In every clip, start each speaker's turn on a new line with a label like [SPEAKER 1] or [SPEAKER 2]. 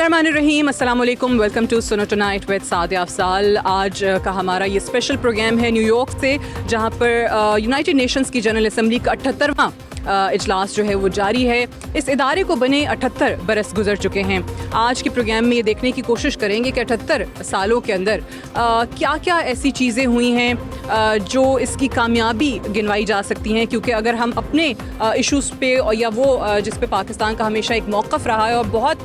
[SPEAKER 1] बिस्मिल्लाहिर्रहमानिर्रहीम, अस्सलाम वालेकुम, वेलकम टू सुनो टुनाइट विद सादिया अफजाल। आज का हमारा ये स्पेशल प्रोग्राम है न्यूयॉर्क से, जहाँ पर यूनाइटेड नेशंस की जनरल असम्बली का 78वां इजलास जो है वो जारी है। इस इदारे को बने 78 बरस गुजर चुके हैं। आज के प्रोग्राम में ये देखने की कोशिश करेंगे कि 78 सालों के अंदर क्या क्या ऐसी चीज़ें हुई हैं जो इसकी कामयाबी गिनवाई जा सकती हैं, क्योंकि अगर हम अपने इशूज़ पे या वो जिस पे पाकिस्तान का हमेशा एक मौक़िफ़ रहा है और बहुत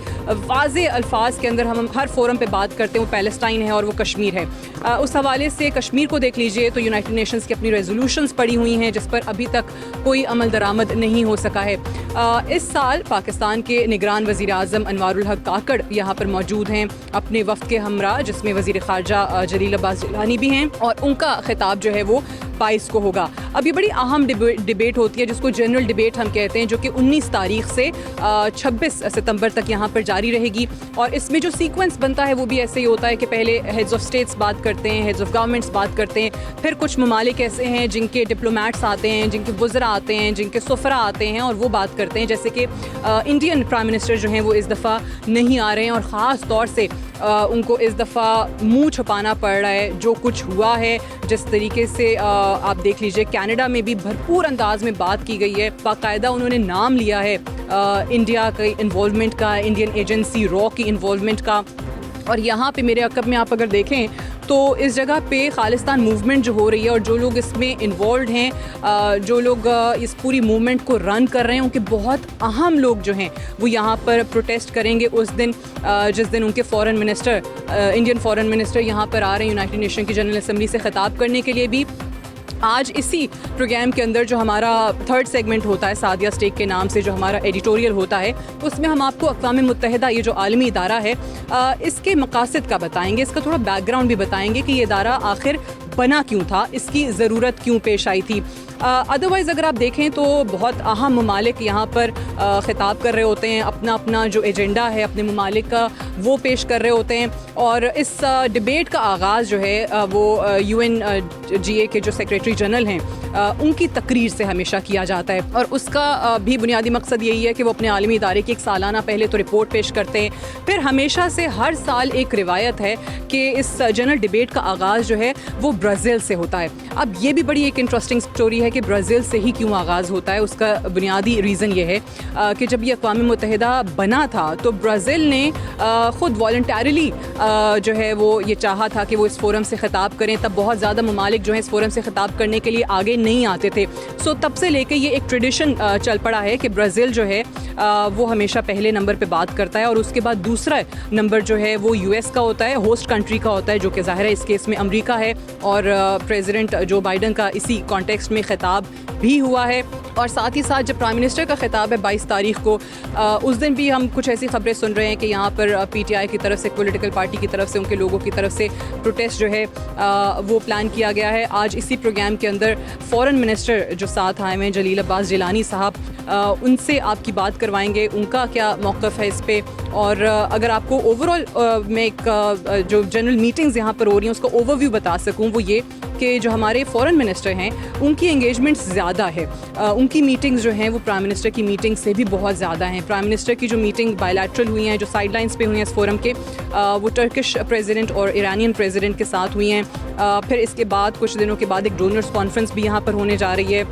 [SPEAKER 1] वाज़े अल्फाज के अंदर हम हर फोरम पे बात करते हैं, वो पैलेस्टाइन है और वो कश्मीर है। उस हवाले से कश्मीर को देख लीजिए तो यूनाइटेड नेशंस की अपनी रेजोल्यूशंस पड़ी हुई हैं जिस पर अभी तक कोई अमल दरामद नहीं हो सका है। इस साल पाकिस्तान के निगरान वज़ीर आज़म अनवारुल हक काकड़ यहाँ पर मौजूद हैं अपने वफ़द के हमरा, जिसमें वज़ीर ख़ारजा जलील अब्बास जिलानी भी हैं, और उनका खिताब जो है वो 22 को होगा। अब ये बड़ी अहम डिबेट होती है जिसको जनरल डिबेट हम कहते हैं, जो कि 19 तारीख से 26 सितंबर तक यहाँ पर जारी रहेगी। और इसमें जो सीक्वेंस बनता है वो भी ऐसे ही होता है कि पहले हेड्स ऑफ स्टेट्स बात करते हैं, हेड्स ऑफ गवर्नमेंट्स बात करते हैं, फिर कुछ ममालिक ऐसे हैं जिनके डिप्लोमेट्स आते हैं, जिनके वुज़रा आते हैं, जिनके सफ़रा आते हैं और वो बात करते हैं। जैसे कि इंडियन प्राइम मिनिस्टर जो हैं वो इस दफ़ा नहीं आ रहे हैं और ख़ास तौर से उनको इस दफ़ा मुंह छुपाना पड़ रहा है जो कुछ हुआ है। जिस तरीके से आप देख लीजिए कनाडा में भी भरपूर अंदाज में बात की गई है, बाकायदा उन्होंने नाम लिया है इंडिया के इन्वॉल्वमेंट का, इंडियन एजेंसी रॉ की इन्वॉल्वमेंट का। और यहाँ पे मेरे अकब में आप अगर देखें तो इस जगह पे खालिस्तान मूवमेंट जो हो रही है और जो लोग इसमें इन्वॉल्व हैं, जो लोग इस पूरी मूवमेंट को रन कर रहे हैं, उनके बहुत अहम लोग जो हैं वो यहाँ पर प्रोटेस्ट करेंगे उस दिन जिस दिन उनके foreign minister, Indian foreign minister यहाँ पर आ रहे हैं यूनाइटेड नेशन की जनरल असम्बली से खिताब करने के लिए भी। आज इसी प्रोग्राम के अंदर जो हमारा थर्ड सेगमेंट होता है सादिया स्टेक के नाम से, जो हमारा एडिटोरियल होता है, उसमें हम आपको अक़वाम मुत्तहिदा ये जो आलमी इदारा है इसके मकासद का बताएंगे, इसका थोड़ा बैकग्राउंड भी बताएंगे कि ये इदारा आखिर बना क्यों था, इसकी ज़रूरत क्यों पेश आई थी। अदरवाइज़ अगर आप देखें तो बहुत अहम ममालिक यहाँ पर ख़िताब कर रहे होते हैं, अपना अपना जो एजेंडा है अपने ममालिक का वो पेश कर रहे होते हैं। और इस डिबेट का आगाज़ जो है वो UNGA के जो सेक्रेटरी जनरल हैं उनकी तकरीर से हमेशा किया जाता है, और उसका भी बुनियादी मकसद यही है कि वो अपने आलमी इदारे की एक सालाना पहले तो रिपोर्ट पेश करते हैं। फिर हमेशा से हर साल एक रिवायत है कि इस जनरल डिबेट का आगाज़ जो है वो ब्राज़ील से होता है। अब ये भी बड़ी एक इंटरेस्टिंग स्टोरी है कि ब्राज़ील से ही क्यों आगाज़ होता है। उसका बुनियादी रीज़न ये है कि जब ये अक़वाम मुत्तहिदा बना था तो ब्राज़ील ने ख़ुद वॉलंटरीली जो है वो ये चाहा था कि वो इस फोरम से ख़िताब करें। तब बहुत ज़्यादा ममालिक जो है इस फोरम से ख़िताब करने के लिए आगे नहीं आते थे। सो तब से लेके ये एक ट्रेडिशन चल पड़ा है कि ब्राज़ील जो है वो हमेशा पहले नंबर पे बात करता है, और उसके बाद दूसरा नंबर जो है वो US का होता है, होस्ट कंट्री का होता है, जो कि ज़ाहिर है इस केस में अमेरिका है। और प्रेसिडेंट जो बाइडन का इसी कॉन्टेक्स्ट में ख़िताब भी हुआ है। और साथ ही साथ जब प्राइम मिनिस्टर का खिताब है 22 तारीख को, उस दिन भी हम कुछ ऐसी खबरें सुन रहे हैं कि यहाँ पर PTI की तरफ से, पॉलिटिकल पार्टी की तरफ से, उनके लोगों की तरफ से प्रोटेस्ट जो है वो प्लान किया गया है। आज इसी प्रोग्राम के अंदर फॉरेन मिनिस्टर जो साथ आए हुए हैं जलील अब्बास जिलानी साहब, उनसे आपकी बात करवाएंगे, उनका क्या मौक़िफ़ है इस पर। और अगर आपको ओवरऑल मैं एक जो जनरल मीटिंग्स यहाँ पर हो रही हैं उसका ओवरव्यू बता सकूँ, वो ये कि जो हमारे फॉरेन मिनिस्टर हैं उनकी एंगेजमेंट्स ज़्यादा है, उनकी मीटिंग्स जो हैं वो प्राइम मिनिस्टर की मीटिंग से भी बहुत ज़्यादा हैं। प्राइम मिनिस्टर की जो मीटिंग बायलैटरल हुई हैं, जो साइड लाइन्स पे हुई हैं इस फोरम के, वो टर्किश प्रेसिडेंट और ईरानियन प्रेसिडेंट के साथ हुई हैं। फिर इसके बाद कुछ दिनों के बाद एक डोनर्स कॉन्फ्रेंस भी यहाँ पर होने जा रही है,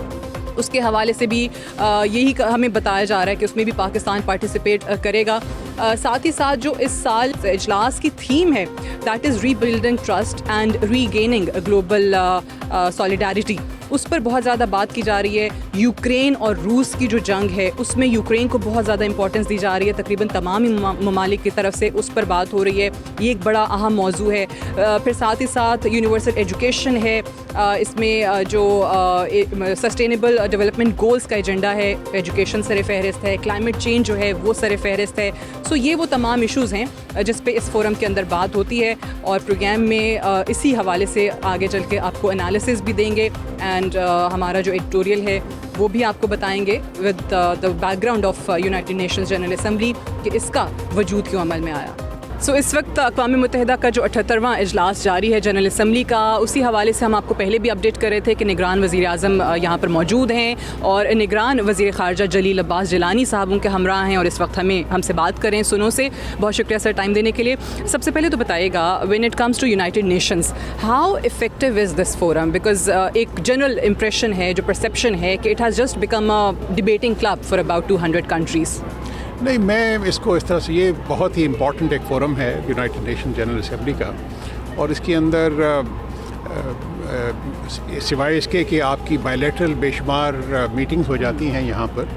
[SPEAKER 1] उसके हवाले से भी यही हमें बताया जा रहा है कि उसमें भी पाकिस्तान पार्टिसिपेट करेगा। साथ ही साथ जो इस साल इजलास की थीम है that is rebuilding trust and regaining global solidarity, उस पर बहुत ज़्यादा बात की जा रही है। यूक्रेन और रूस की जो जंग है उसमें यूक्रेन को बहुत ज़्यादा इंपॉर्टेंस दी जा रही है, तकरीबन तमाम ही ममालिक की तरफ से उस पर बात हो रही है। ये एक बड़ा अहम मौजू है। फिर साथ ही साथ यूनिवर्सल एजुकेशन है, इसमें जो सस्टेनेबल डेवलपमेंट गोल्स का एजेंडा है, एजुकेशन सर फहरिस्त है, क्लाइमेट चेंज जो है वो सर फहरिस्त है। सो ये वो तमाम इशूज़ हैं जिस पे इस फोरम के अंदर बात होती है, और प्रोग्राम में इसी हवाले से आगे चल के आपको एनालिसिस भी देंगे, एंड हमारा जो एडिटोरियल है वो भी आपको बताएंगे with the background of United Nations general assembly कि इसका वजूद क्यों अमल में आया। सो इस वक्त अक़वाम मुत्तहिदा का जो 78वां इजलास जारी है जनरल असम्बली का, उसी हवाले से हम आपको पहले भी अपडेट कर रहे थे कि निगरान वज़ीर आज़म यहाँ पर मौजूद हैं और निगरान वज़ीर ख़ारजा जलील अब्बास जिलानी साहब उनके हमरा हैं और इस वक्त हमसे बात करें सुनो से। बहुत शुक्रिया सर टाइम देने के लिए। सबसे पहले तो बताइएगा, when it comes to United Nations, how effective is this forum? Because एक जनरल इम्प्रेशन है, जो परसेप्शन है कि it has just become a debating club for about 200 countries.
[SPEAKER 2] नहीं, मैं इसको इस तरह से, ये बहुत ही इम्पॉर्टेंट एक फ़ोरम है यूनाइटेड नेशन जनरल असम्बली का, और इसके अंदर सिवाय इसके कि आपकी बायलैटरल बेशुमार मीटिंग्स हो जाती हैं यहाँ पर,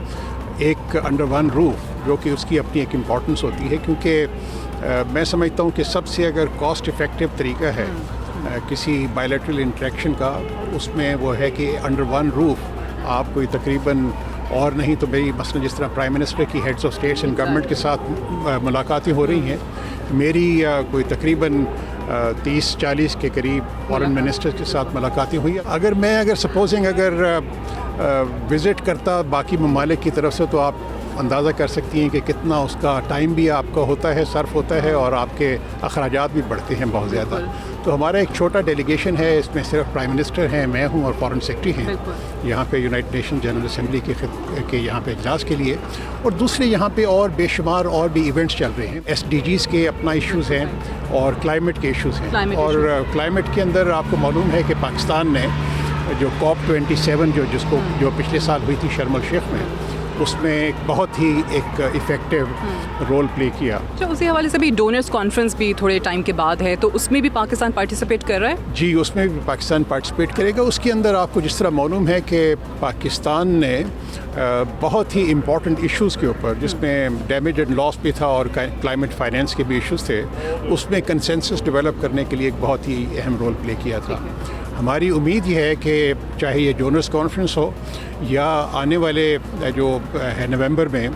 [SPEAKER 2] एक अंडर वन रूफ, जो कि उसकी अपनी एक इम्पॉर्टेंस होती है, क्योंकि मैं समझता हूँ कि सबसे अगर कॉस्ट इफ़ेक्टिव तरीका है किसी बायलैटरल इंटरेक्शन का, उसमें वो है कि अंडर वन रूफ आप कोई तकरीबन, और नहीं तो मेरी मसलन जिस तरह प्राइम मिनिस्टर की heads of states and government के साथ मुलाकातें हो रही हैं, मेरी कोई तकरीबन 30-40 के करीब फॉरेन मिनिस्टर्स के साथ मुलाकातें हुई। अगर सपोजिंग विज़िट करता बाकी ममालिक की तरफ से, तो आप अंदाज़ा कर सकती हैं कि कितना उसका टाइम भी आपका होता है, सर्फ होता है, और आपके अखराजात भी बढ़ते हैं बहुत ज़्यादा। तो हमारा एक छोटा डेलीगेशन है, इसमें सिर्फ प्राइम मिनिस्टर हैं, मैं हूं और फॉरेन सेक्रेटरी हैं यहाँ पे यूनाइटेड नेशन जनरल असम्बली के यहाँ पे इजलास के लिए। और दूसरे यहाँ पे और बेशुमार और भी इवेंट्स चल रहे हैं। SDGs के अपना इश्यूज़ हैं और क्लाइमेट के इश्यूज़ हैं। और क्लाइमेट के अंदर आपको मालूम है कि पाकिस्तान ने जो COP27 जो पिछले साल हुई थी शर्म अल शेख में, उसमें एक बहुत ही एक इफ़ेक्टिव रोल प्ले किया।
[SPEAKER 1] अच्छा, उसी हवाले से भी डोनर्स कॉन्फ्रेंस भी थोड़े टाइम के बाद है, तो उसमें भी पाकिस्तान पार्टिसिपेट कर रहा है? जी,
[SPEAKER 2] उसमें भी पाकिस्तान पार्टिसिपेट करेगा। उसके अंदर आपको जिस तरह मालूम है कि पाकिस्तान ने बहुत ही इम्पॉर्टेंट इश्यूज़ के ऊपर, जिसमें डैमेज एंड लॉस भी था और क्लाइमेट फाइनेंस के भी इश्यूज़ थे, उसमें कंसेंसस डेवलप करने के लिए एक बहुत ही अहम रोल प्ले किया था। हमारी उम्मीद ये है कि चाहे ये डोनर्स कॉन्फ्रेंस हो या आने वाले जो है नवंबर में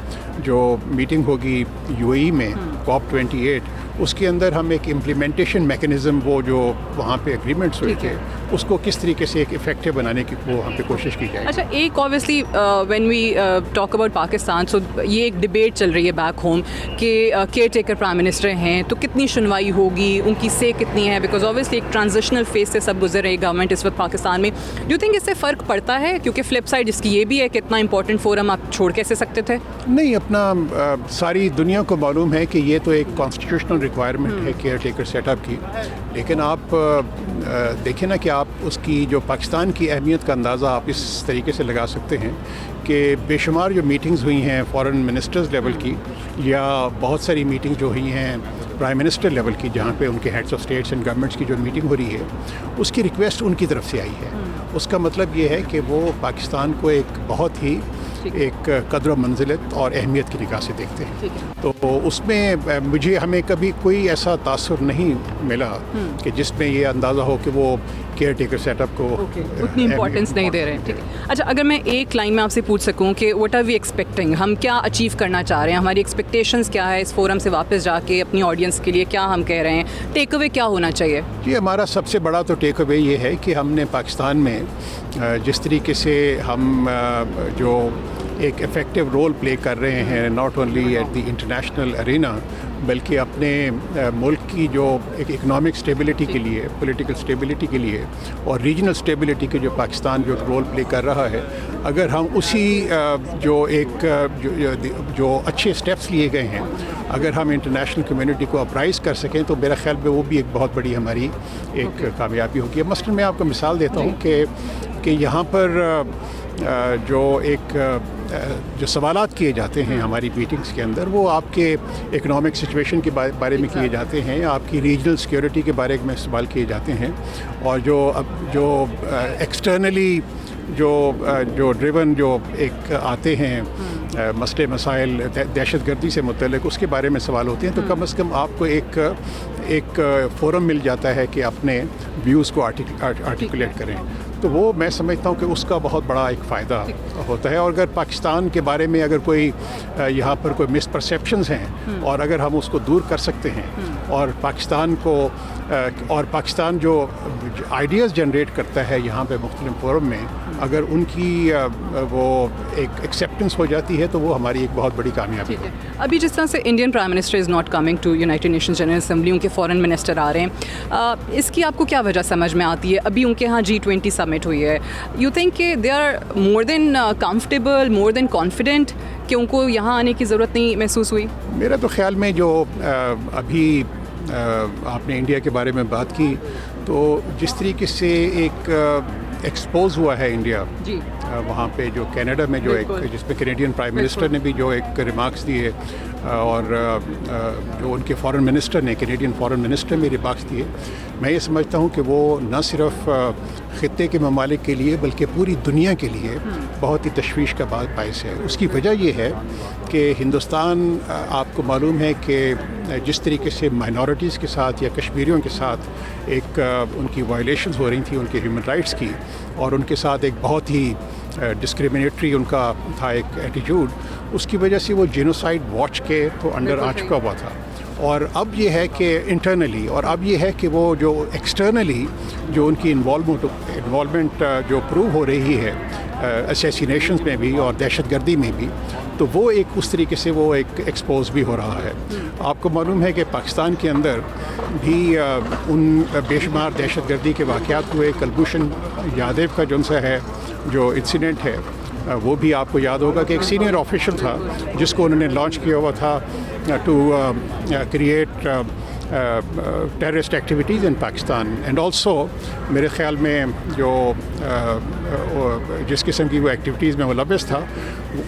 [SPEAKER 2] जो मीटिंग होगी UAE में COP28, उसके अंदर हम एक इम्प्लीमेंटेशन मैकेनिज़्म, वो जो वहाँ पे एग्रीमेंट्स हुए थे, उसको किस तरीके से एक इफ़ेक्टिव बनाने की वो हम पे कोशिश की जाए।
[SPEAKER 1] अच्छा, एक obviously when we talk about Pakistan, so ये एक डिबेट चल रही है बैक होम कि केयर टेकर प्राइम मिनिस्टर हैं, तो कितनी सुनवाई होगी, उनकी से कितनी है, बिकॉज ऑब्वियसली एक ट्रांजिशनल फेज से सब गुजर रही गवर्नमेंट इस वक्त पाकिस्तान में। डू यू थिंक इससे फ़र्क पड़ता है? क्योंकि फ्लिप साइड इसकी ये भी है कि इतना इंपॉर्टेंट फोरम आप छोड़ कैसे सकते थे?
[SPEAKER 2] नहीं, अपना सारी दुनिया को मालूम है कि ये तो एक कॉन्स्टिट्यूशनल रिक्वायरमेंट है केयर टेकर सेटअप की, लेकिन आप देखें ना कि आप उसकी जो पाकिस्तान की अहमियत का अंदाज़ा आप इस तरीके से लगा सकते हैं कि बेशुमार जो मीटिंग्स हुई हैं फॉरेन मिनिस्टर्स लेवल की, या बहुत सारी मीटिंग जो हुई हैं प्राइम मिनिस्टर लेवल की, जहाँ पे उनके heads of states and governments की जो मीटिंग हो रही है, उसकी रिक्वेस्ट उनकी तरफ से आई है। उसका मतलब ये है कि वो पाकिस्तान को एक बहुत ही एक कदर मंजिलत और अहमियत की निगाह से देखते हैं। तो उसमें हमें कभी कोई ऐसा तासुर नहीं मिला कि जिसमें ये अंदाज़ा हो कि वो केयर टेकर सेटअप को
[SPEAKER 1] उतनी इंपॉर्टेंस नहीं दे रहे हैं। ठीक है। अच्छा, अगर मैं एक लाइन में आपसे पूछ सकूं कि व्हाट आर वी एक्सपेक्टिंग, हम क्या अचीव करना चाह रहे हैं, हमारी एक्सपेक्टेशंस क्या है इस फोरम से वापस जाके अपनी ऑडियंस के लिए, क्या हम कह रहे हैं, टेक अवे क्या होना चाहिए?
[SPEAKER 2] जी, हमारा सबसे बड़ा तो टेक अवे ये है कि हमने पाकिस्तान में जिस तरीके से हम जो एक इफ़ेक्टिव रोल प्ले कर रहे हैं, not only at the international Arena, बल्कि अपने मुल्क की जो एक इकनॉमिक स्टेबिलिटी के लिए, पॉलिटिकल स्टेबिलिटी के लिए और रीजनल स्टेबिलिटी के जो पाकिस्तान जो रोल प्ले कर रहा है, अगर हम उसी जो अच्छे स्टेप्स लिए गए हैं, अगर हम इंटरनेशनल कम्युनिटी को अप्राइज़ कर सकें, तो मेरा ख्याल में वो भी एक बहुत बड़ी हमारी एक कामयाबी होगी। मसलन मैं आपको मिसाल देता हूँ कि यहाँ पर जो सवालात किए जाते हैं हमारी मीटिंग्स के अंदर, वो आपके इकनॉमिक सिचुएशन के बारे में किए जाते हैं, आपकी रीजनल सिक्योरिटी के बारे में सवाल किए जाते हैं, और जो एक्सटर्नली जो ड्रिवन जो एक आते हैं मसले मसाइल दहशतगर्दी से मुतल्लिक, उसके बारे में सवाल होते हैं। तो कम से कम आपको एक फ़ोरम मिल जाता है कि अपने व्यूज़ को आर्टिकुलेट करें, तो वो मैं समझता हूँ कि उसका बहुत बड़ा एक फ़ायदा होता है। और अगर पाकिस्तान के बारे में अगर कोई यहाँ पर कोई मिसपरसेप्शंस हैं और अगर हम उसको दूर कर सकते हैं और पाकिस्तान को और पाकिस्तान जो आइडियाज़ जनरेट करता है यहाँ पे मुख्तलिफ फोरम में, अगर उनकी वो एक एक्सेप्टेंस हो जाती है तो वो हमारी एक बहुत बड़ी कामयाबी है।
[SPEAKER 1] अभी जिस तरह से Indian prime minister is not coming to United Nations General Assembly, उनके फॉरेन मिनिस्टर आ रहे हैं, इसकी आपको क्या वजह समझ में आती है? अभी उनके यहाँ G20 समिट हुई है, यू थिंक कि they are more than comfortable, more than confident कि उनको यहाँ आने की ज़रूरत नहीं महसूस हुई?
[SPEAKER 2] मेरा तो ख्याल में जो अभी आपने इंडिया के बारे में बात की, तो जिस तरीके से एक एक्सपोज हुआ है इंडिया
[SPEAKER 1] जी,
[SPEAKER 2] वहाँ पे जो कनाडा में जो एक जिसमें कैनेडियन प्राइम मिनिस्टर ने भी जो एक रिमार्क्स दिए और जो उनके फॉरेन मिनिस्टर ने कैनेडियन फॉरेन मिनिस्टर में रिमार्क्स दिए, मैं ये समझता हूँ कि वो न सिर्फ ख़ित्ते के ममालिक के लिए बल्कि पूरी दुनिया के लिए बहुत ही तशवीश का बायस है। उसकी वजह ये है कि हिंदुस्तान, आपको मालूम है कि जिस तरीके से माइनॉरिटीज़ के साथ या कश्मीरियों के साथ एक उनकी वायलेशंस हो रही थी उनके ह्यूमन राइट्स की, और उनके साथ एक बहुत ही डिस्क्रिमिनेटरी उनका था एक एटीट्यूड, उसकी वजह से वो जेनोसाइड वॉच के तो अंडर आ चुका हुआ था। और अब ये है कि इंटरनली, और अब ये है कि वो जो एक्सटर्नली जो उनकी इन्वॉल्वमेंट जो प्रूव हो रही है असैसिनेशंस में भी और दहशतगर्दी में भी, तो वो एक उस तरीके से वो एक एक्सपोज भी हो रहा है। आपको मालूम है कि पाकिस्तान के अंदर भी उन बेशुमार दहशतगर्दी के वाक़यात हुए। कुलभूषण यादव का जो सा है जो इंसिडेंट है, वो भी आपको याद होगा कि एक सीनियर ऑफिशियल था जिसको उन्होंने लॉन्च किया हुआ था to create terrorist activities in Pakistan, and also मेरे ख़्याल में जो जिस किस्म की वो एक्टिविटीज़ में मुलव्वस था,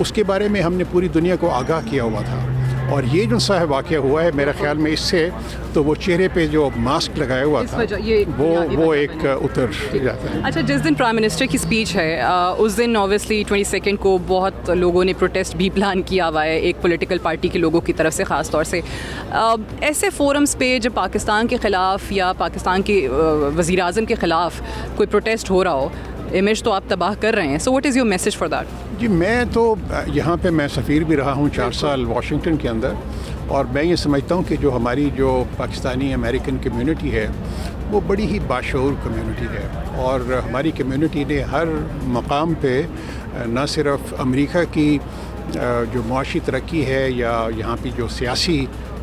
[SPEAKER 2] उसके बारे में हमने पूरी दुनिया को आगाह किया हुआ था। और ये जो सा है वाक़या हुआ है, मेरा ख्याल में इससे तो वो चेहरे पे जो मास्क लगाया हुआ था वो एक उतर जाता है।
[SPEAKER 1] अच्छा, जिस दिन प्राइम मिनिस्टर की स्पीच है उस दिन ऑब्वियसली 22 को बहुत लोगों ने प्रोटेस्ट भी प्लान किया हुआ है, एक पॉलिटिकल पार्टी के लोगों की तरफ से ख़ास तौर से। ऐसे फोरम्स पे जब पाकिस्तान के ख़िलाफ़ या पाकिस्तान के वज़ीर आज़म के ख़िलाफ़ कोई प्रोटेस्ट हो रहा हो, इमेज तो आप तबाह कर रहे हैं, so what is your message for that?
[SPEAKER 2] जी, मैं तो यहाँ पे मैं सफ़ीर भी रहा हूँ 4 साल वाशिंगटन के अंदर, और मैं ये समझता हूँ कि जो हमारी जो पाकिस्तानी अमेरिकन कम्युनिटी है वो बड़ी ही बाशऊर कम्युनिटी है, और हमारी कम्युनिटी ने हर मकाम पे न सिर्फ अमेरिका की जो मुआशी तरक्की है या यहाँ की जो सियासी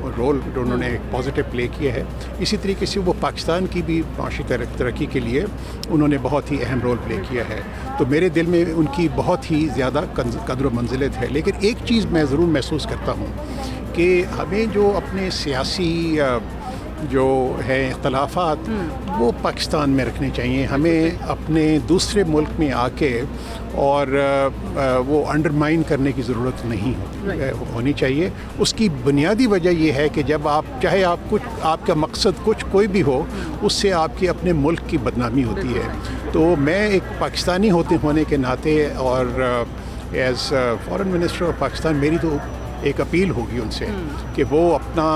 [SPEAKER 2] रोल जो उन्होंने एक पॉजिटिव प्ले किया है, इसी तरीके से वो पाकिस्तान की भी माशी तरक्की के लिए उन्होंने बहुत ही अहम रोल प्ले किया है। तो मेरे दिल में उनकी बहुत ही ज़्यादा कदर मंजिलत है। लेकिन एक चीज़ मैं ज़रूर महसूस करता हूँ कि हमें जो अपने सियासी जो है इख्तलाफात वो पाकिस्तान में रखने चाहिए। हमें अपने दूसरे मुल्क में आके और वो अंडरमाइन करने की ज़रूरत नहीं होनी चाहिए। उसकी बुनियादी वजह ये है कि जब आप चाहे आप कुछ आपका मकसद कुछ कोई भी हो, उससे आपकी अपने मुल्क की बदनामी होती है। तो मैं एक पाकिस्तानी होने के नाते और as foreign minister of Pakistan मेरी तो एक अपील होगी उनसे कि वो अपना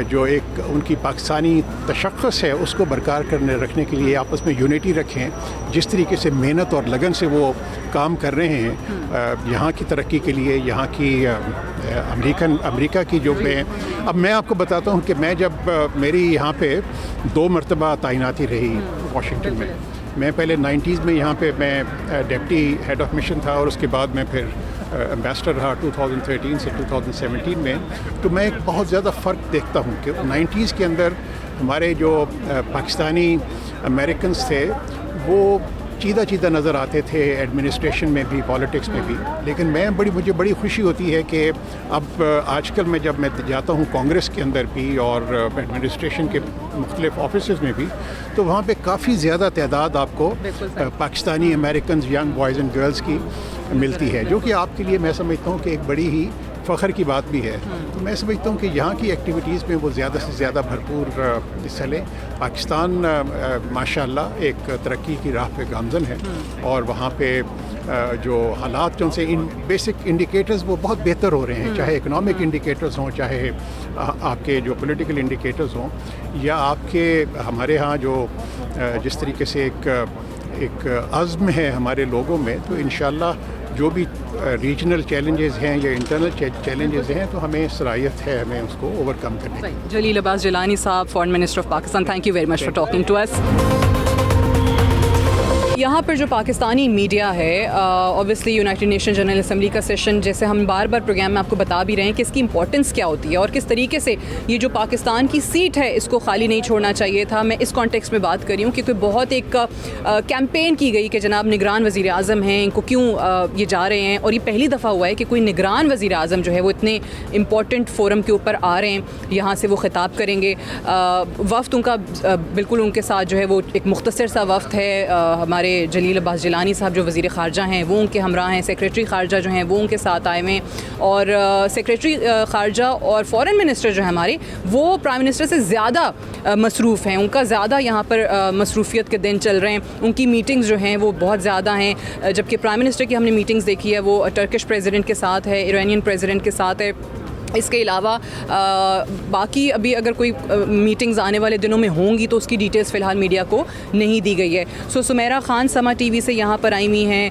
[SPEAKER 2] जो एक उनकी पाकिस्तानी तशख़्ख़ुस है उसको बरकरार करने रखने के लिए आपस में यूनिटी रखें। जिस तरीके से मेहनत और लगन से वो काम कर रहे हैं यहाँ की तरक्की के लिए, यहाँ की अमेरिका की जो मैं आपको बताता हूँ कि मैं जब मेरी यहाँ पे 2 मरतबा तैनाती रही वाशिंगटन में। मैं पहले 90s में यहाँ पे मैं डिप्टी हेड ऑफ मिशन था, और उसके बाद मैं फिर एम्बेसडर रहा 2013 से 2017 में। तो मैं एक बहुत ज़्यादा फ़र्क देखता हूँ कि 90s के अंदर हमारे जो पाकिस्तानी अमेरिकन्स थे वो चीदा नज़र आते थे एडमिनिस्ट्रेशन में भी, पॉलिटिक्स में भी। लेकिन मुझे बड़ी खुशी होती है कि अब आजकल मैं जब मैं जाता हूँ कांग्रेस के अंदर भी और एडमिनिस्ट्रेशन के मुख्तलिफ ऑफिसेज़ में भी, तो वहाँ पे काफ़ी ज़्यादा तादाद आपको Pakistani American young boys and girls की मिलती है, जो कि आपके लिए मैं समझता हूँ कि एक बड़ी ही फ़ख्र की बात भी है। तो मैं समझता हूँ कि यहाँ की एक्टिविटीज़ में वो ज़्यादा से ज़्यादा भरपूर हिस्सा लें। पाकिस्तान माशाअल्लाह एक तरक्की की राह पे गामज़न है और वहाँ पे जो हालात जो से इन बेसिक इंडिकेटर्स वो बहुत बेहतर हो रहे हैं, चाहे इकनॉमिक इंडिकेटर्स हों, चाहे आपके जो पॉलिटिकल इंडिकेटर्स हों, या आपके हमारे यहाँ जो जिस तरीके से एक अज़्म है हमारे लोगों में, तो इंशाअल्लाह जो भी रीजनल चैलेंजेस हैं या इंटरनल चैलेंजेस हैं तो हमें सलाहियत है हमें उसको ओवरकम करने की।
[SPEAKER 1] जलील Abbas Jilani sahab, foreign minister of Pakistan, thank you very much for talking to us. यहाँ पर जो पाकिस्तानी मीडिया है, obviously United Nation General Assembly का सेशन, जैसे हम बार बार प्रोग्राम में आपको बता भी रहे हैं कि इसकी इंपॉर्टेंस क्या होती है और किस तरीके से ये जो पाकिस्तान की सीट है इसको खाली नहीं छोड़ना चाहिए था। मैं इस कॉन्टेक्स्ट में बात कर रही हूँ क्योंकि बहुत एक कैंपेन की गई कि जनाब निगरान वज़ीर आज़म हैं, इनको क्यों ये जा रहे हैं, और ये पहली दफ़ा हुआ है कि कोई निगरान वज़ीर आज़म जो है वो इतने इंपॉर्टेंट फोरम के ऊपर आ रहे हैं, यहाँ से वो ख़िताब करेंगे। वफ़द उनका बिल्कुल उनके साथ जो है वो एक मुख्तसर सा वफ़द है। हमारे जलील अब्बास जिलानी साहब जो वज़ीर ख़ारजा हैं वो उनके हमरा हैं, सेक्रेटरी ख़ारजा जो हैं वो उनके साथ आए हुए हैं, और सेक्रेटरी ख़ारजा और फ़ॉरेन मिनिस्टर जो है हमारे वो प्राइम मिनिस्टर से ज़्यादा मसरूफ़ हैं, उनका ज़्यादा यहाँ पर मसरूफ़ियत के दिन चल रहे हैं, उनकी मीटिंग्स जो हैं वो बहुत ज़्यादा हैं। जबकि प्राइम मिनिस्टर की हमने मीटिंग्स देखी है वो टर्किश प्रेसिडेंट के साथ है, ईरानियन प्रेसिडेंट के साथ है। इसके अलावा बाकी अभी अगर कोई मीटिंग्स आने वाले दिनों में होंगी तो उसकी डिटेल्स फ़िलहाल मीडिया को नहीं दी गई है। सो सुमेरा ख़ान समा टीवी से यहाँ पर आई हुई हैं,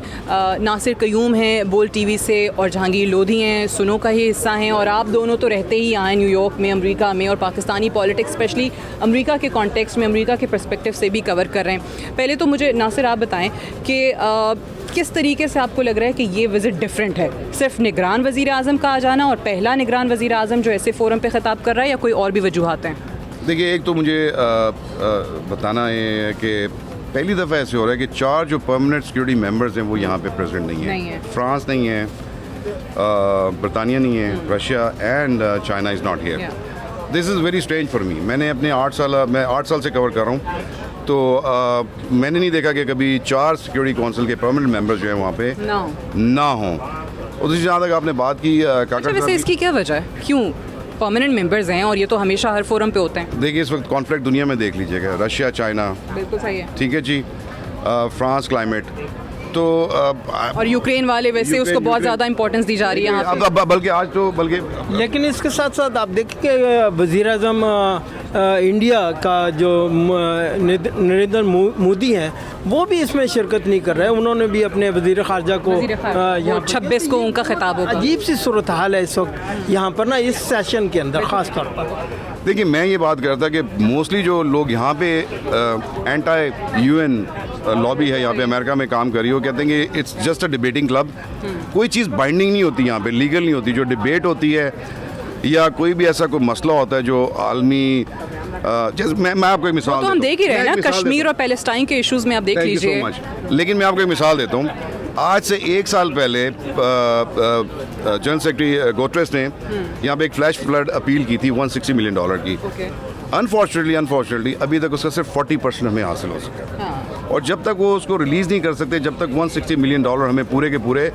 [SPEAKER 1] नासिर क़यूम हैं बोल टीवी से, और जहांगीर लोधी हैं सुनो का ही हिस्सा हैं, और आप दोनों तो रहते ही आए न्यूयॉर्क में, अमेरिका में, और पाकिस्तानी पॉलिटिक्स स्पेशली अमेरिका के कॉन्टेक्स्ट में, अमेरिका के पर्सपेक्टिव से भी कवर कर रहे हैं। पहले तो मुझे नासिर आप बताएँ कि किस तरीके से आपको लग रहा है कि ये विज़िट डिफरेंट है, सिर्फ निगरान वज़ीर आज़म का आ जाना और पहला निगरान वज़ीर आज़म जो ऐसे फ़ोरम पे ख़िताब कर रहा है, या कोई और भी वजूहात हैं?
[SPEAKER 3] देखिए, एक तो मुझे बताना है कि पहली दफ़ा ऐसे हो रहा है कि 4 जो परमानेंट सिक्योरिटी मेंबर्स हैं वो यहाँ पे प्रेजेंट नहीं है। फ्रांस नहीं है, बरतानिया नहीं है, Russia and China is not here. This is very strange for me. मैंने अपने 8 साल से कवर कर रहा हूँ, तो मैंने नहीं देखा कि कभी 4 सिक्योरिटी काउंसिल के परमानेंट मेंबर्स जो हैं वहाँ पे ना हों। और दूसरी जहाँ तक आपने बात की
[SPEAKER 1] अच्छा, वैसे इसकी क्या वजह है, क्यों परमानेंट मेंबर्स हैं और ये तो हमेशा हर फोरम पे होते हैं?
[SPEAKER 3] देखिए, इस वक्त कॉन्फ्लिक्ट दुनिया में देख लीजिएगा, रशिया, चाइना,
[SPEAKER 1] बिल्कुल सही है,
[SPEAKER 3] ठीक है जी, फ्रांस, क्लाइमेट, तो
[SPEAKER 1] और यूक्रेन वाले वैसे उसको बहुत ज़्यादा इंपॉर्टेंस दी जा रही है यहाँ पे।
[SPEAKER 3] बल्कि आज तो
[SPEAKER 4] लेकिन इसके साथ साथ आप देखिए वज़ीर आज़म इंडिया का जो नरेंद्र मोदी हैं वो भी इसमें शिरकत नहीं कर रहे हैं। उन्होंने भी अपने वज़ीर ख़ारजा को यहाँ
[SPEAKER 1] 26 को उनका खिताब होगा।
[SPEAKER 4] अजीब सी सूरत हाल है इस वक्त यहाँ पर ना, इस सेशन के अंदर ख़ास तौर पर।
[SPEAKER 3] देखिए, मैं ये बात करता कि मोस्टली जो लोग यहाँ पे एंटी यूएन लॉबी है यहाँ पे अमेरिका में काम कर रही हो, कहते हैं कि it's just a debating club. कोई चीज़ बाइंडिंग नहीं होती यहाँ पे, लीगल नहीं होती। जो डिबेट होती है या कोई भी ऐसा कोई मसला होता है जो आलमी, जैसे मैं आपको एक मिसाल,
[SPEAKER 1] तो हम देख ही रहे हैं ना, कश्मीर और पैलेस्टाइन के इश्यूज़ में आप देख लीजिए।
[SPEAKER 3] लेकिन मैं आपको एक मिसाल देता हूँ। आज से 1 साल पहले जनरल सेक्रेटरी गोटरेस ने यहाँ पे एक फ्लैश फ्लड अपील की थी $160 मिलियन की। अनफॉर्चुनेटली अभी तक उसका सिर्फ 40% हमें हासिल हो सका है। और जब तक वो उसको रिलीज़ नहीं कर सकते, जब तक $160 मिलियन हमें पूरे के पूरे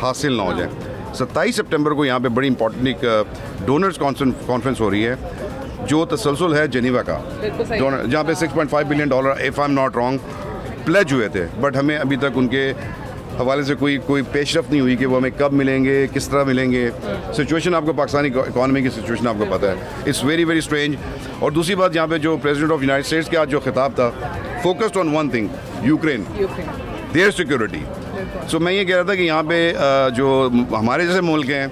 [SPEAKER 3] हासिल ना हो जाए। 27 सितंबर को यहाँ पे बड़ी इंपॉर्टेंट एक डोनर्स कॉन्फ्रेंस हो रही है जो तसलसल है जेनीवा का, जहाँ पे $6.5 billion if I am not wrong pledge हुए थे। बट हमें अभी तक उनके हवाले से कोई पेशरफ नहीं हुई कि वो हमें कब मिलेंगे, किस तरह मिलेंगे। सिचुएशन आपको पाकिस्तानी इकॉनमी की सिचुएशन आपको पता है, इट्स वेरी वेरी स्ट्रेंज। और दूसरी बात, यहाँ पे जो प्रेसिडेंट ऑफ यूनाइटेड स्टेट्स का आज जो खिताब था, focused on one thing, Ukraine, their security. So मैं ये कह रहा था कि यहाँ पे जो हमारे जैसे मुल्क हैं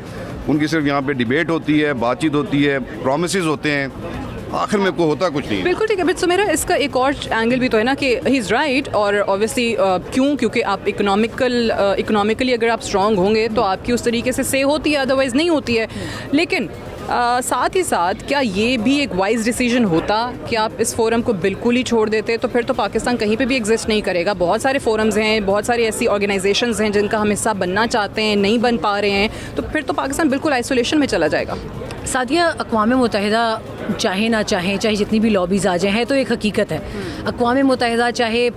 [SPEAKER 3] उनकी सिर्फ यहाँ पे डिबेट होती है, बातचीत होती है, प्रोमिसेस होते हैं, आखिर में को होता कुछ नहीं है।
[SPEAKER 1] बिल्कुल ठीक है। बट सो मेरा इसका एक और एंगल भी तो है ना कि ही इज़ राइट, और ऑब्वियसली क्योंकि आप इकोनॉमिकली अगर आप स्ट्रॉन्ग होंगे तो आपकी उस तरीके से होती है, अदरवाइज़ नहीं होती है। लेकिन साथ ही साथ क्या ये भी एक वाइज डिसीजन होता कि आप इस फोरम को बिल्कुल ही छोड़ देते? तो फिर तो पाकिस्तान कहीं पे भी एग्जिस्ट नहीं करेगा। बहुत सारे फोरम्स हैं, बहुत सारी ऐसी ऑर्गेनाइजेशंस हैं जिनका हम हिस्सा बनना चाहते हैं, नहीं बन पा रहे हैं, तो फिर तो पाकिस्तान बिल्कुल आइसोलेशन में चला जाएगा।
[SPEAKER 5] सादिया, अक़वाम मुत्तहिदा चाहे ना चाहें, चाहे जितनी भी लॉबीज़ आ जाएँ, है तो एक हकीकत है। अक़वाम मुत्तहिदा चाहे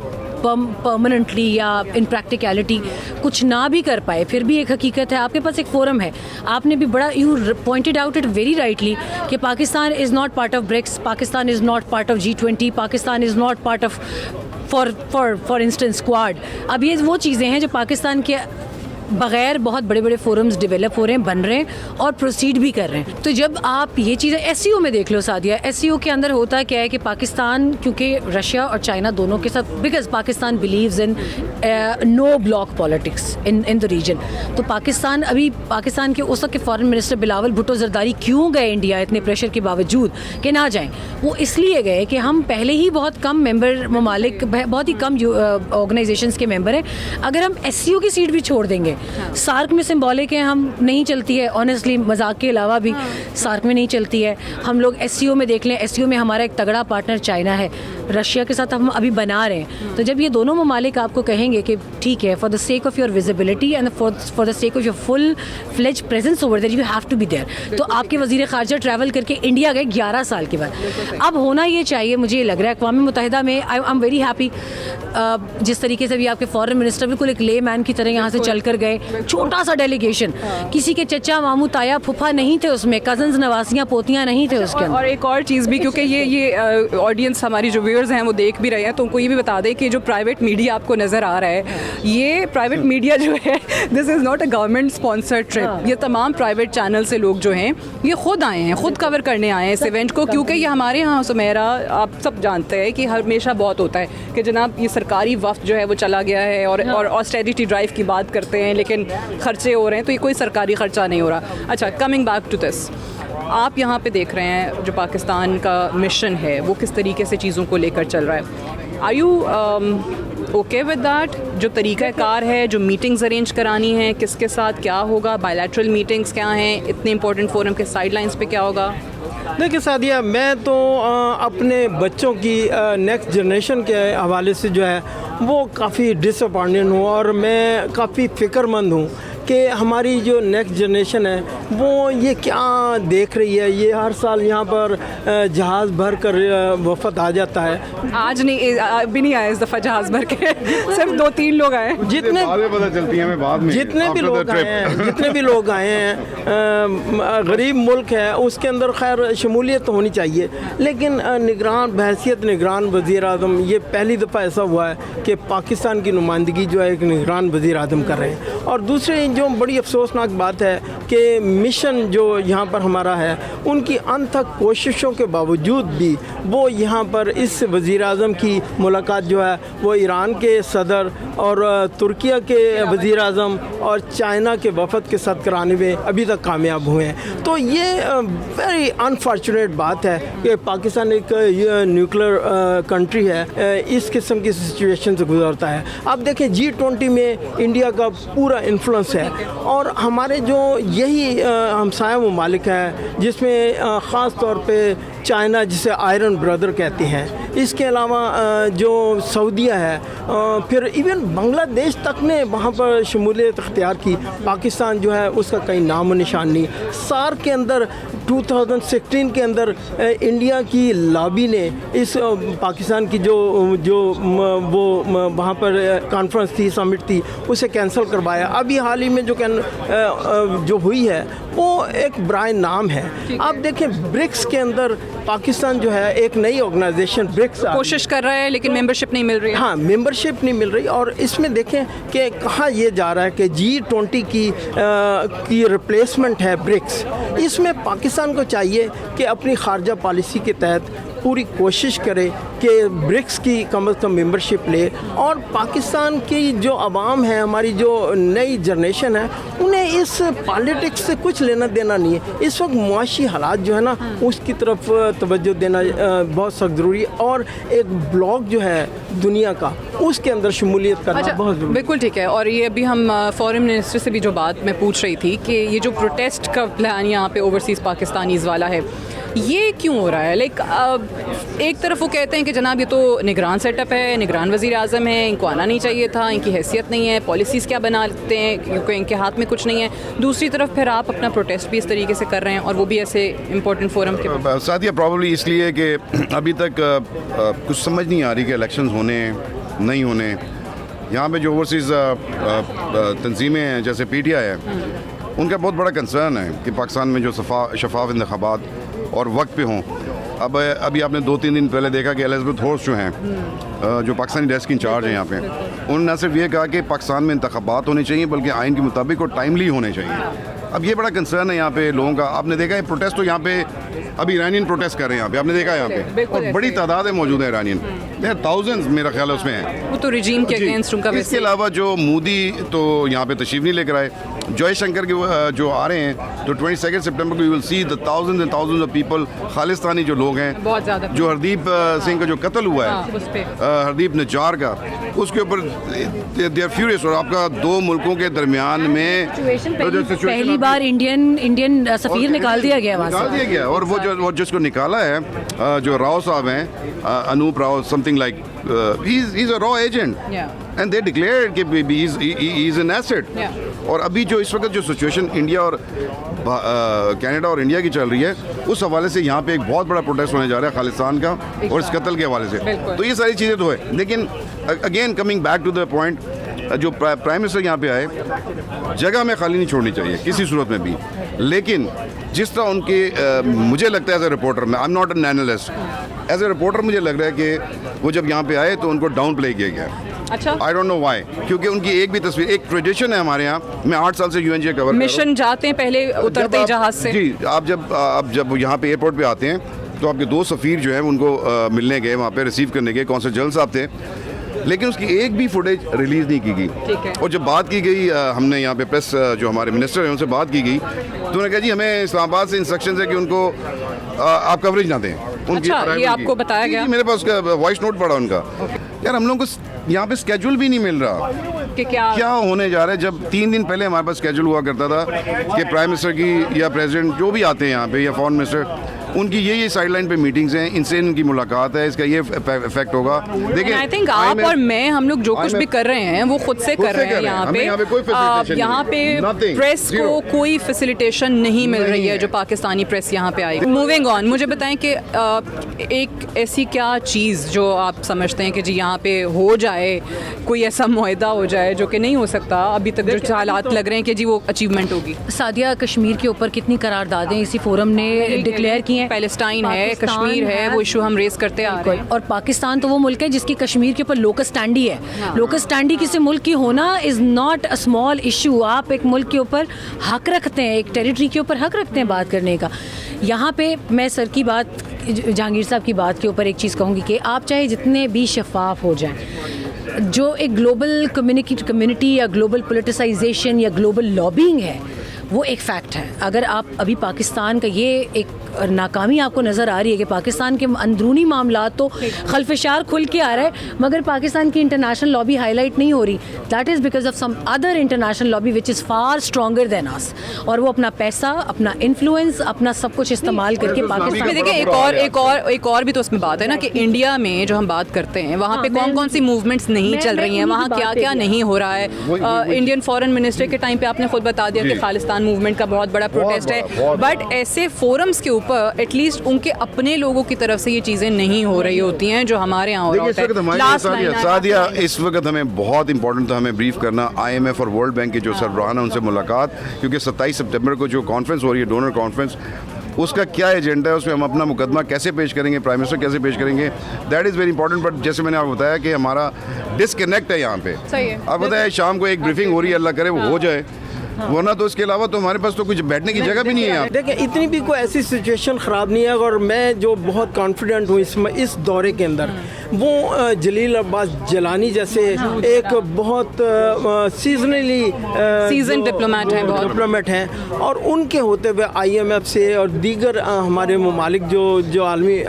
[SPEAKER 5] परमानेंटली या इन प्रैक्टिकलिटी कुछ ना भी कर पाए, फिर भी एक हकीकत है आपके पास एक फोरम है. आपने भी बड़ा you pointed out it very rightly कि Pakistan is not part of BRICS, Pakistan is not part of G20, Pakistan is not part of for instance Quad. अब ये वो चीज़ें हैं जो पाकिस्तान के बग़ैर बहुत बड़े बड़े फोरम्स डेवलप हो रहे हैं, बन रहे हैं और प्रोसीड भी कर रहे हैं. तो जब आप ये चीज़ें SCO में देख लो सादिया, SCO के अंदर होता क्या है कि पाकिस्तान क्योंकि रशिया और चाइना दोनों के साथ, because Pakistan believes in no bloc politics in the region. तो पाकिस्तान के उस वक्त के फॉरेन मिनिस्टर बिलावल भुट्टो जरदारी क्यों गए इंडिया इतने प्रेशर के बावजूद कि ना जाएं? वो इसलिए गए कि हम पहले ही बहुत कम मेंबर ममालिक, बहुत ही कम ऑर्गेनाइजेशंस के मेंबर हैं. अगर हम SCO की सीट भी छोड़ देंगे, सार्क में सिंबॉलिक है, हम नहीं चलती है ऑनेस्टली, मजाक के अलावा भी सार्क में नहीं चलती है. हम लोग SCO में देख लें, SCO में हमारा एक तगड़ा पार्टनर चाइना है, रशिया के साथ हम अभी बना रहे हैं. तो जब ये दोनों ममालिक आपको कहेंगे कि ठीक है, for the sake of your visibility and for the sake of your full fledge presence over there, you have to be there. तो आपके वजीर खारजा ट्रैवल करके इंडिया गए 11 साल के बाद. अब होना ये चाहिए, मुझे लग रहा है अक़वाम मुत्तहिदा में, आई एम वेरी हैप्पी जिस तरीके से भी आपके फॉरेन मिनिस्टर बिल्कुल एक ले मैन की तरह यहाँ से चल कर गए. छोटा सा डेलीगेशन, किसी के चचा मामू ताया फूफा नहीं थे उसमें, कजन्स नवासियाँ पोतियाँ नहीं थे उसके अंदर.
[SPEAKER 1] और एक और चीज़ भी, क्योंकि ये ऑडियंस हमारी जो व्यूअर्स हैं वो देख भी रहे हैं, तो उनको ये भी बता दें कि जो प्राइवेट मीडिया आपको नज़र आ रहा है, ये प्राइवेट मीडिया जो है, this is not a government sponsored trip. ये तमाम प्राइवेट चैनल से लोग जो हैं ये खुद आए हैं, खुद कवर करने आए हैं इस इवेंट को. क्योंकि ये हमारे यहाँ सुमेरा, आप सब जानते हैं कि हमेशा बहुत होता है कि जनाब ये सरकारी वफ्द जो है वो चला गया है और ऑस्टेरिटी ड्राइव की बात करते हैं, लेकिन खर्चे हो रहे हैं, तो ये कोई सरकारी खर्चा नहीं हो रहा. अच्छा, कमिंग बैक टू दिस, आप यहाँ पे देख रहे हैं जो पाकिस्तान का मिशन है वो किस तरीके से चीज़ों को लेकर चल रहा है. Are you okay with that? जो तरीक़ा कार है, जो मीटिंग्स अरेंज करानी है, किसके साथ क्या होगा, बायलैटरल मीटिंग्स क्या हैं, इतने इंपॉर्टेंट फोरम के साइडलाइंस पे क्या होगा?
[SPEAKER 4] देखिए सादिया, मैं तो अपने बच्चों की नेक्स्ट जनरेशन के हवाले से जो है वो काफ़ी डिसअपॉइंटेड हूँ और मैं काफ़ी फ़िक्रमंद हूँ कि हमारी जो नेक्स्ट जनरेशन है वो ये क्या देख रही है. ये हर साल यहाँ पर जहाज़ भर कर वफद आ जाता है.
[SPEAKER 1] आज नहीं, अभी नहीं आए इस दफ़ा जहाज़ भर के, सिर्फ 2-3 लोग आए.
[SPEAKER 4] जितने
[SPEAKER 3] पता चलती है बाद में,
[SPEAKER 4] जितने भी लोग आए हैं, गरीब मुल्क है, उसके अंदर खैर शमूलियत तो होनी चाहिए, लेकिन निगरान बहैसियत निगरान वज़ीर आज़म, ये पहली दफ़ा ऐसा हुआ है कि पाकिस्तान की नुमाइंदगी जो है एक निगरान वज़ीर आज़म कर रहे हैं. और दूसरे जो बड़ी अफसोसनाक बात है कि मिशन जो यहाँ पर हमारा है, उनकी अनथक कोशिशों के बावजूद भी वो यहाँ पर इस वज़ीर आज़म की मुलाकात जो है वो ईरान के सदर और तुर्किया के वज़ीर आज़म और चाइना के वफ़द के साथ कराने में अभी तक कामयाब हुए हैं. तो ये वेरी अनफॉर्चुनेट बात है कि पाकिस्तान एक न्यूक्लियर कंट्री है, इस किस्म की सिचुएशन से गुजरता है. आप देखें G20 में इंडिया का पूरा इन्फ्लुएंस है और हमारे जो यही हमसाया ममालिक हैं, जिसमें ख़ास तौर पे चाइना जिसे आयरन ब्रदर कहते हैं, इसके अलावा जो सऊदीया है, फिर इवन बांग्लादेश तक ने वहाँ पर शमूलियत अख्तियार की. पाकिस्तान जो है उसका कहीं नाम निशान नहीं. सार्क के अंदर 2016 के अंदर इंडिया की लॉबी ने इस पाकिस्तान की जो वो वहाँ पर कॉन्फ्रेंस थी, समिट थी, उसे कैंसिल करवाया. अभी हाल ही में जो हुई है वो एक ब्राय नाम है. आप देखें ब्रिक्स के अंदर पाकिस्तान जो है एक नई ऑर्गेनाइजेशन ब्रिक्स
[SPEAKER 1] कोशिश कर रहा है, लेकिन मेंबरशिप नहीं मिल रही है.
[SPEAKER 4] हाँ, मेंबरशिप नहीं मिल रही. और इसमें देखें कि कहाँ ये जा रहा है कि G20 की रिप्लेसमेंट है ब्रिक्स. इसमें पाकिस्तान को चाहिए कि अपनी खारजा पॉलिसी के तहत पूरी कोशिश करे कि ब्रिक्स की कम अज़ कम मेंबरशिप ले. और पाकिस्तान की जो आवाम है, हमारी जो नई जनरेशन है, उन्हें इस पॉलिटिक्स से कुछ लेना देना नहीं है. इस वक्त मुआशी हालात जो है ना, उसकी तरफ तवज्जो देना बहुत सख्त ज़रूरी है. और एक ब्लॉक जो है दुनिया का, उसके अंदर शमूलियत करना बहुत ज़रूरी.
[SPEAKER 1] बिल्कुल ठीक है. और ये अभी हम फॉरेन मिनिस्टर से भी जो बात मैं पूछ रही थी कि ये जो प्रोटेस्ट का प्लान यहाँ पे ओवरसीज़ पाकिस्तानीज़ वाला है, ये क्यों हो रहा है? लाइक एक तरफ वो कहते हैं कि जनाब ये तो निगरान सेटअप है, निगरान वज़ीर आज़म है, इनको आना नहीं चाहिए था, इनकी हैसियत नहीं है, पॉलिसीज़ क्या बना लेते हैं क्योंकि इनके हाथ में कुछ नहीं है. दूसरी तरफ फिर आप अपना प्रोटेस्ट भी इस तरीके से कर रहे हैं और वो भी ऐसे इंपॉर्टेंट फोरम के
[SPEAKER 3] साथ. ये प्रॉब्ली इसलिए कि अभी तक कुछ समझ नहीं आ रही कि इलेक्शंस होने हैं نہیں ہونے. یہاں پہ جو اوورسیز تنظیمیں ہیں جیسے PTI ہے, ان کا بہت بڑا کنسرن ہے کہ پاکستان میں جو شفاف انتخابات اور وقت پہ ہوں. ابھی آپ نے 2-3 دن پہلے دیکھا کہ الزبتھ ہورس جو ہیں, جو پاکستانی ڈیسک انچارج ہیں یہاں پہ, انہوں نے نہ صرف یہ کہا کہ پاکستان میں انتخابات ہونے چاہیے بلکہ آئین کے مطابق اور ٹائملی ہونے چاہیے. اب یہ بڑا کنسرن ہے یہاں پہ لوگوں کا. آپ نے دیکھا ہے پروٹیسٹ تو یہاں پہ ابھی ایرانین پروٹیسٹ کر رہے ہیں یہاں پہ, آپ نے دیکھا ہے یہاں پہ, اور بڑی تعداد ہے موجود ہے ایرانین, تھاؤزنڈز میرا خیال ہے اس میں ہیں.
[SPEAKER 1] وہ تو رجیم کے اگینسٹ ان کا.
[SPEAKER 3] اس کے علاوہ جو مودی تو یہاں پہ تشریف نہیں لے کر آئے, جوائے شنکر کے جو آ رہے ہیں تو 22 سپٹمبر کو you will see the thousands and thousands of people, Khalistani جو لوگ ہیں, جو ہردیپ سنگھ کا جو قتل ہوا ہے, ہردیپ نجار کا, اس کے اوپر دے آر فیوریس. اور آپ کا 2 ملکوں کے درمیان میں
[SPEAKER 5] پہلی بار انڈین سفیر نکال دیا گیا,
[SPEAKER 3] اور وہ جس کو نکالا ہے جو راؤ صاحب ہیں, Anup Rao, something like he is a را ایجنٹ, اینڈ دے ڈکلیئرڈ کہ ہی از این ایسٹ. اور ابھی جو اس وقت جو سچویشن انڈیا اور کینیڈا اور انڈیا کی چل رہی ہے, اس حوالے سے یہاں پہ ایک بہت بڑا پروٹیسٹ ہونے جا رہا ہے خالصتان کا اور اس قتل کے حوالے سے. تو یہ ساری چیزیں تو ہے, لیکن again coming back to the point, جو پرائم منسٹر یہاں پہ آئے, جگہ ہمیں خالی نہیں چھوڑنی چاہیے کسی صورت میں بھی. لیکن جس طرح ان کے مجھے لگتا ہے ایز اے رپورٹر, میں I am not an analyst, as a reporter مجھے لگ رہا ہے کہ وہ جب یہاں پہ آئے تو ان کو ڈاؤن پلے کیا گیا.
[SPEAKER 1] اچھا,
[SPEAKER 3] آئی ڈونٹ نو وائی, کیونکہ ان کی ایک بھی تصویر, ایک ٹریڈیشن ہے ہمارے یہاں, میں 8 سال سے UNGA کور
[SPEAKER 1] مشن جاتے ہیں پہلے اترتے جہاز سے.
[SPEAKER 3] جی, آپ جب یہاں پہ ایئرپورٹ پہ آتے ہیں تو آپ کے 2 سفیر جو ہیں ان کو ملنے گئے, وہاں پہ ریسیو کرنے گئے, قونصل جنرل صاحب تھے, لیکن اس کی ایک بھی فوٹیج ریلیز نہیں کی گئی. اور جب بات کی گئی, ہم نے یہاں پہ پریس جو ہمارے منسٹر ہیں ان سے بات کی گئی, تو انہوں نے کہا جی ہمیں اسلام آباد سے انسٹرکشنز ہے کہ ان کو آپ کوریج نہ دیں.
[SPEAKER 1] یہ آپ کو بتایا گیا؟
[SPEAKER 3] میرے پاس وائس نوٹ پڑا ان کا. یار ہم لوگوں کو یہاں پہ اسکیجول بھی نہیں مل رہا
[SPEAKER 1] کہ کیا
[SPEAKER 3] ہونے جا رہا ہے. جب 3 دن پہلے ہمارے پاس اسکیجول ہوا کرتا تھا کہ پرائم منسٹر کی یا پریزیڈنٹ جو بھی آتے ہیں یہاں پہ یا فارن منسٹر, ان کی یہ سائڈ لائن پہ میٹنگز ہیں, ان سے ان کی ملاقات ہے, اس کا یہ افیکٹ ہوگا. دیکھیں
[SPEAKER 1] آئی تھنک آپ اور میں, ہم لوگ جو کچھ بھی کر رہے ہیں وہ خود سے کر رہے ہیں. یہاں پہ پریس کو کوئی فیسیلیٹیشن نہیں مل رہی ہے جو پاکستانی پریس یہاں پہ آئی. موونگ آن, مجھے بتائیں کہ ایک ایسی کیا چیز جو آپ سمجھتے ہیں کہ جی یہاں پہ ہو جائے, کوئی ایسا معاہدہ ہو جائے جو کہ نہیں ہو سکتا ابھی تک, جو حالات لگ رہے ہیں کہ جی وہ اچیومنٹ ہوگی.
[SPEAKER 5] سعدیہ, کشمیر کے اوپر کتنی قراردادیں اسی فورم نے ڈکلیئر کی ہیں.
[SPEAKER 1] پیلسٹائن ہے, کشمیر ہے, وہ ایشو ہم ریز کرتے آ رہے ہیں.
[SPEAKER 5] اور پاکستان تو وہ ملک ہے جس کی کشمیر کے اوپر لوکس اسٹینڈی ہے. لوکس اسٹینڈی کسی ملک کی ہونا is not a small issue. آپ ایک ملک کے اوپر حق رکھتے ہیں, ایک ٹیریٹری کے اوپر حق رکھتے ہیں بات کرنے کا. یہاں پہ میں سر کی بات, جہانگیر صاحب کی بات کے اوپر ایک چیز کہوں گی کہ آپ چاہے جتنے بھی شفاف ہو جائیں, جو ایک گلوبل کمیونٹی یا گلوبل پولیٹیسائزیشن یا گلوبل لابینگ ہے وہ ایک فیکٹ ہے. اگر آپ ابھی پاکستان کا یہ ایک ناکامی آپ کو نظر آ رہی ہے کہ پاکستان کے اندرونی معاملات تو خلفشار کھل کے آ رہا ہے, مگر پاکستان کی انٹرنیشنل لابی ہائی لائٹ نہیں ہو رہی. That is because of some other international lobby which is for stronger than us, اور وہ اپنا پیسہ, اپنا انفلوئنس, اپنا سب کچھ استعمال کر کے پاکستان.
[SPEAKER 1] دیکھیں ایک اور بھی تو اس میں بات ہے نا کہ انڈیا میں جو ہم بات کرتے ہیں وہاں پہ کون سی موومنٹس نہیں چل رہی ہیں, وہاں کیا کیا نہیں ہو رہا ہے. انڈین فارن منسٹر کے ٹائم پہ آپ نے خود بتا دیا کہ خالصتان موومنٹ کا بہت بڑا پروٹیسٹ ہے, بٹ ایسے فورمز کے اوپر ایٹ لیسٹ ان کے اپنے لوگوں کی طرف سے یہ چیزیں نہیں ہو رہی ہوتی ہیں جو ہمارے یہاں ہو رہا ہوتا ہے.
[SPEAKER 3] سعدیہ, اس وقت ہمیں بہت امپورٹنٹ تھا ہمیں بریف کرنا IMF اور ورلڈ بینک کے جو سربراہان ہیں ان سے ملاقات, کیونکہ 27 سپٹمبر کو جو کانفرنس ہو رہی ہے, ڈونر کانفرنس, اس کا کیا ایجنڈا ہے, اس میں ہم اپنا مقدمہ کیسے پیش کریں گے, پرائم منسٹر کیسے پیش کریں گے, that is very important. But جیسے میں نے آپ کو بتایا کہ ہمارا ڈسکنیکٹ ہے یہاں پہ. آپ بتائیں شام کو ایک بریفنگ ہو رہی ہے, اللہ کرے وہ ہو جائے, ورنہ تو اس کے علاوہ تو ہمارے پاس تو کچھ بیٹھنے کی جگہ بھی نہیں ہے یہاں.
[SPEAKER 4] دیکھیں اتنی بھی کوئی ایسی سچویشن خراب نہیں ہے, اور میں جو بہت کانفیڈنٹ ہوں اس دورے کے اندر, وہ جلیل عباس جیلانی جیسے ایک بہت سیزن ڈپلومیٹ ہیں, اور ان کے ہوتے ہوئے IMF سے اور دیگر ہمارے ممالک جو عالمی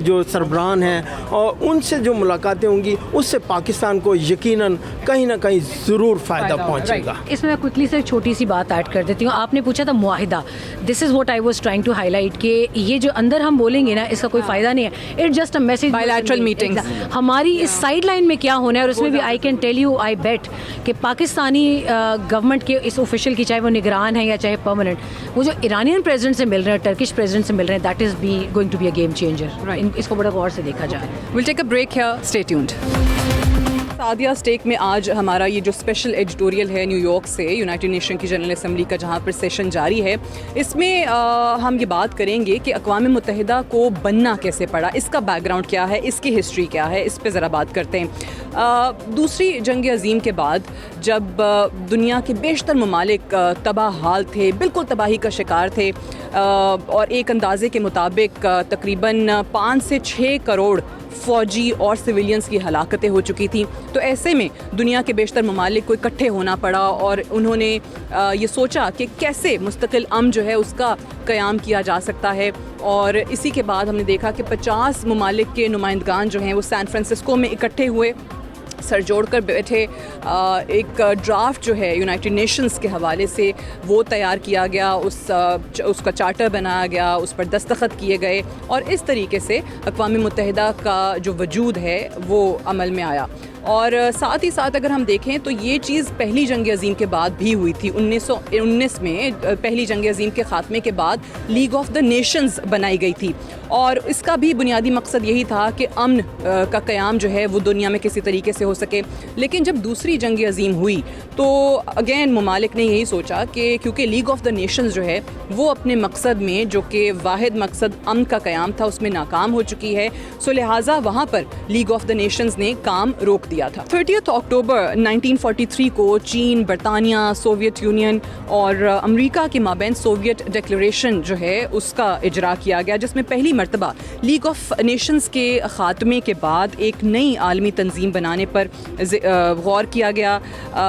[SPEAKER 4] جو سربراہان ہیں, اور ان سے جو ملاقاتیں ہوں گی اس سے پاکستان کو یقیناً کہیں نہ کہیں ضرور فائدہ پہنچے گا.
[SPEAKER 5] اس میں کوئکلی سے چھوٹی سی بات ایڈ کر دیتی ہوں. آپ نے پوچھا تھا معاہدہ, this is what I was trying to highlight کہ یہ جو اندر ہم بولیں گے نا اس کا کوئی فائدہ نہیں ہے. It's just a message.
[SPEAKER 1] Bilateral meetings
[SPEAKER 5] ہماری اس سائڈ لائن میں کیا ہونا ہے, اور اس میں بھی I can tell you, I bet کہ پاکستانی گورنمنٹ کے اس آفیشیل کی, چاہے وہ نگران ہے یا چاہے پرماننٹ, وہ جو ایرانین پریزیڈنٹ سے مل رہے ہیں, ٹرکش پریزیڈنٹ سے مل رہے ہیں, that is be going to be a game changer. اس کو بڑا غور سے دیکھا جائے.
[SPEAKER 1] Well take a break here, stay tuned. Sadia स्टेक में आज हमारा ये जो स्पेशल एडिटोरियल है न्यूयॉर्क से यूनाइटेड नेशन की जनरल असम्बली का जहाँ पर सेशन जारी है, इसमें हम ये बात करेंगे कि अक़वाम मुत्तहिदा को बनना कैसे पड़ा, इसका बैकग्राउंड क्या है, इसकी हिस्ट्री क्या है, इस पे ज़रा बात करते हैं। दूसरी जंग अज़ीम के बाद जब दुनिया के बेशतर ममालिक तबाह हाल थे, बिल्कुल तबाही का शिकार थे, और एक अंदाज़े के मुताबिक तकरीबन 5 से 6 करोड़ फ़ौजी और सिविलियंस की हलाकतें हो चुकी थी। तो ऐसे में दुनिया के बेशतर ममालिक को इकट्ठे होना पड़ा और उन्होंने ये सोचा कि कैसे मुस्तकिल अमन जो है उसका क़याम किया जा सकता है। और इसी के बाद हमने देखा कि 50 ममालिक के नुमाइंदगान जो हैं वो सैन फ्रांसिस्को में इकट्ठे हुए, सर जोड़ कर बैठे। एक ड्राफ्ट जो है यूनाइटेड नेशंस के हवाले से वो तैयार किया गया, उसका चार्टर बनाया गया, उस पर दस्तखत किए गए और इस तरीके से अक़वाम मुत्तहिदा का जो वजूद है वो अमल में आया। और साथ ही साथ अगर हम देखें तो ये चीज़ पहली जंग अज़ीम के बाद भी हुई थी। 1919 में पहली जंग अज़ीम के ख़ात्मे के बाद लीग ऑफ द नेशंस बनाई गई थी और इसका भी बुनियादी मकसद यही था कि अमन का क़याम जो है वो दुनिया में किसी तरीके से हो सके। लेकिन जब दूसरी जंग अज़ीम हुई तो अगेन ममालिक ने यही सोचा कि क्योंकि लीग ऑफ द नेशंस जो है वो अपने मकसद में, जो कि वाहिद मकसद अमन का क़याम था, उसमें नाकाम हो चुकी है, सो लिहाजा वहाँ पर लीग ऑफ द नेशंस ने काम रोक दिया था। 30 अक्टूबर 1943 को चीन, बरतानिया, सोवियत यूनियन और अमेरिका के माबैन सोवियत डिक्लेरेशन जो है उसका इजरा किया गया, जिसमें पहली मरतबा लीग ऑफ नेशंस के ख़ात्मे के बाद एक नई आलमी तंजीम बनाने पर गौर किया गया,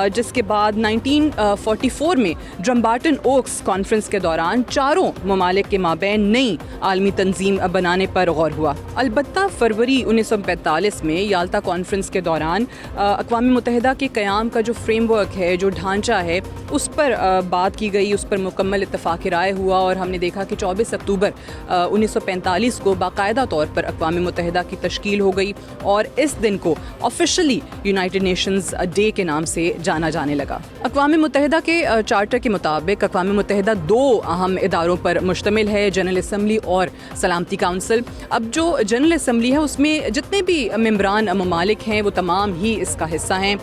[SPEAKER 1] जिसके बाद 1944 में ड्रम्बाटन ओक्स कॉन्फ्रेंस के दौरान चारों ममालिक के माबैन नई आलमी तंजीम बनाने पर गौर हुआ। अलबत्ता फरवरी 1945 में याल्टा कॉन्फ्रेंस के दौरान अक़वाम मुत्तहिदा के क़याम का जो फ्रेमवर्क है, जो ढांचा है, उस पर बात की गई, उस पर मुकम्मल इत्तफ़ाक़ राय हुआ और हमने देखा कि 24 अक्टूबर 1945 को बाकायदा तौर पर अक़वाम मुत्तहिदा की तश्कील हो गई और इस दिन को ऑफिशियली यूनाइटेड नेशंस डे के नाम से जाना जाने लगा। अक़वाम मुत्तहिदा के चार्टर के मुताबिक अक़वाम मुत्तहिदा 2 अहम इदारों पर मुश्तमिल है, जनरल असम्बली और सलामती काउंसिल। अब जो जनरल असम्बली है उसमें जितने भी मेंबरान ममालिक हैं वो तमाम ही इसका हिस्सा हैं,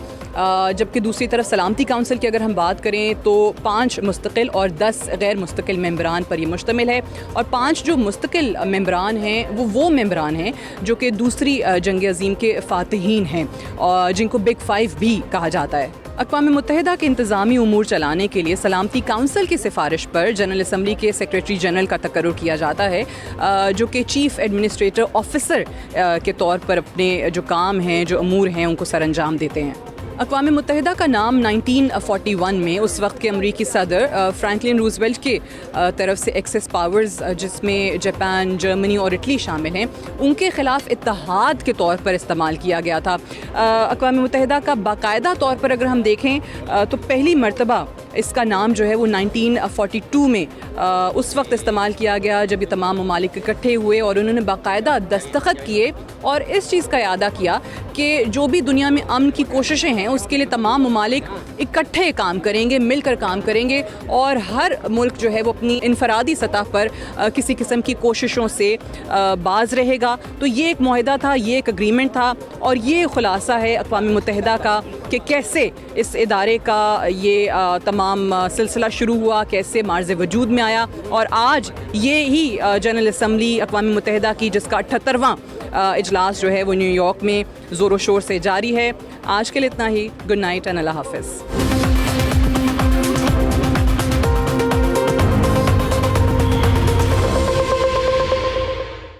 [SPEAKER 1] जबकि दूसरी तरफ सलामती काउंसिल की अगर हम बात करें तो 5 मुस्तकिल और 10 गैर मुस्तकिल मेंबरान पर यह मुश्तमिल है। और 5 जो मुस्तकिल मेंबरान हैं वो मेंबरान हैं जो कि दूसरी जंग अज़ीम के फ़ातिहीन हैं और जिनको बिग 5 भी कहा जाता है। अक़वाम मुत्तहिदा के इंतज़ामी उमूर चलाने के लिए सलामती काउंसिल की सिफारिश पर जनरल असम्बली के सेक्रेटरी जनरल का तकर्रुर किया जाता है, जो कि चीफ़ एडमिनिस्ट्रेटर ऑफिसर के तौर पर अपने जो काम हैं, जो अमूर हैं, उनको सर अंजाम देते हैं। अक़वाम मुत्तहिदा का नाम 1941 में उस वक्त के अमरीकी सदर फ्रैंकलिन रूज़वेल्ट के तरफ से एक्सेस पावर्स, जिसमें जापान, जर्मनी और इटली शामिल हैं, उनके ख़िलाफ़ इत्तेहाद के तौर पर इस्तेमाल किया गया था। अक़वाम मुत्तहिदा का बाकायदा तौर पर अगर हम देखें तो पहली मरतबा इसका नाम जो है वो 1942 में उस वक्त इस्तेमाल किया गया जब ये तमाम ममालिक इकट्ठे हुए और उन्होंने बाकायदा दस्तखत किए और इस चीज़ का इरादा किया कि जो भी दुनिया में अमन की कोशिशें हैं उसके लिए तमाम ममालिक इकट्ठे काम करेंगे, मिलकर काम करेंगे और हर मुल्क जो है वो अपनी इनफरादी सतह पर किसी किस्म की कोशिशों से बाज रहेगा। तो ये एक मुआहदा था, ये एक अग्रीमेंट था और ये खुलासा है अक़वाम मुत्तहिदा का कि कैसे इस इदारे का ये तमाम सिलसिला शुरू हुआ, कैसे मार्ज़ वजूद में आया और आज ये ही जनरल असम्बली अक़वाम मुत्तहिदा की जिसका 78वां इजलास जो है वो न्यूयॉर्क में ज़ोर शोर से जारी है। आज के लिए इतना ही। गुड नाइट एंड अल्लाह हाफ़िज़।